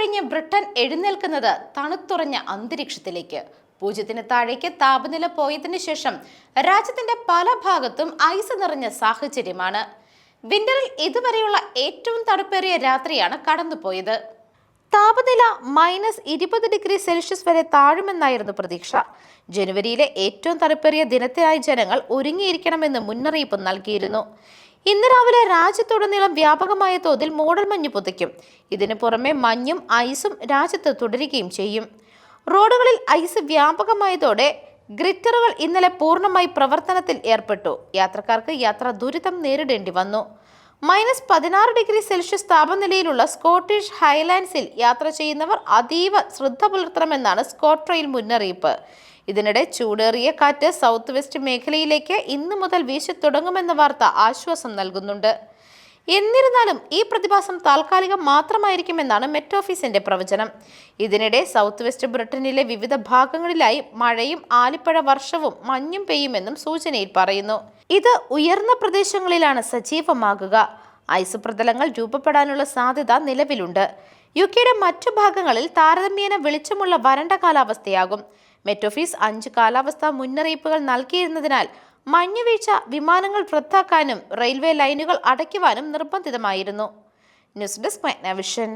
കഴിഞ്ഞ് ബ്രിട്ടൻ എഴുന്നേൽക്കുന്നത് തണുത്തുറഞ്ഞ അന്തരീക്ഷത്തിലേക്ക്. 0-ന് താഴേക്ക് താപനില പോയതിനു ശേഷം രാജ്യത്തിന്റെ പല ഭാഗത്തും ഐസ് നിറഞ്ഞ സാഹചര്യമാണ്. വിന്ററിൽ ഇതുവരെയുള്ള ഏറ്റവും തണുപ്പേറിയ രാത്രിയാണ് കടന്നുപോയത്. താപനില -20°C വരെ താഴുമെന്നായിരുന്നു പ്രതീക്ഷ. ജനുവരിയിലെ ഏറ്റവും തണുപ്പേറിയ ദിനത്തിനായി ജനങ്ങൾ ഒരുങ്ങിയിരിക്കണമെന്ന് മുന്നറിയിപ്പ് നൽകിയിരുന്നു. ഇന്ന് രാവിലെ രാജ്യത്തുടനീളം വ്യാപകമായ തോതിൽ മൂടൽമഞ്ഞ് പുതയ്ക്കും. ഇതിനു പുറമെ മഞ്ഞും ഐസും രാജ്യത്ത് തുടരുകയും ചെയ്യും. റോഡുകളിൽ ഐസ് വ്യാപകമായതോടെ ഗ്രിറ്ററുകൾ ഇന്നലെ പൂർണ്ണമായി പ്രവർത്തനത്തിൽ ഏർപ്പെട്ടു. യാത്രക്കാർക്ക് യാത്രാ ദുരിതം നേരിടേണ്ടി വന്നു. -16°C താപനിലയിലുള്ള സ്കോട്ടിഷ് ഹൈലാൻഡ്സിൽ യാത്ര ചെയ്യുന്നവർ അതീവ ശ്രദ്ധ പുലർത്തണമെന്നാണ് സ്കോട്ട് റെയിൽ മുന്നറിയിപ്പ്. ഇതിനിടെ ചൂടേറിയ കാറ്റ് സൗത്ത് വെസ്റ്റ് മേഖലയിലേക്ക് ഇന്നു മുതൽ വീശിത്തുടങ്ങുമെന്ന വാർത്ത ആശ്വാസം നൽകുന്നുണ്ട്. എന്നിരുന്നാലും ഈ പ്രതിഭാസം താൽക്കാലികം മാത്രമായിരിക്കുമെന്നാണ് മെറ്റ് ഓഫീസിന്റെ പ്രവചനം. ഇതിനിടെ സൗത്ത് വെസ്റ്റ് ബ്രിട്ടനിലെ വിവിധ ഭാഗങ്ങളിലായി മഴയും ആലിപ്പഴ വർഷവും മഞ്ഞും പെയ്യുമെന്നും സൂചനയിൽ പറയുന്നു. ഇത് ഉയർന്ന പ്രദേശങ്ങളിലാണ് സജീവമാകുക. ഐസ് പ്രതലങ്ങൾ രൂപപ്പെടാനുള്ള സാധ്യത നിലവിലുണ്ട്. യുകെയുടെ മറ്റു ഭാഗങ്ങളിൽ താരതമ്യേന വെളിച്ചമുള്ള വരണ്ട കാലാവസ്ഥയാകും. മെറ്റ് ഓഫീസ് 5 കാലാവസ്ഥാ മുന്നറിയിപ്പുകൾ നൽകിയിരുന്നതിനാൽ മഞ്ഞുവീഴ്ച, വിമാനങ്ങൾ റദ്ദാക്കാനും റെയിൽവേ ലൈനുകൾ അടയ്ക്കുവാനും നിർബന്ധിതമായിരുന്നു. News desk മെഗ്നവിഷൻ.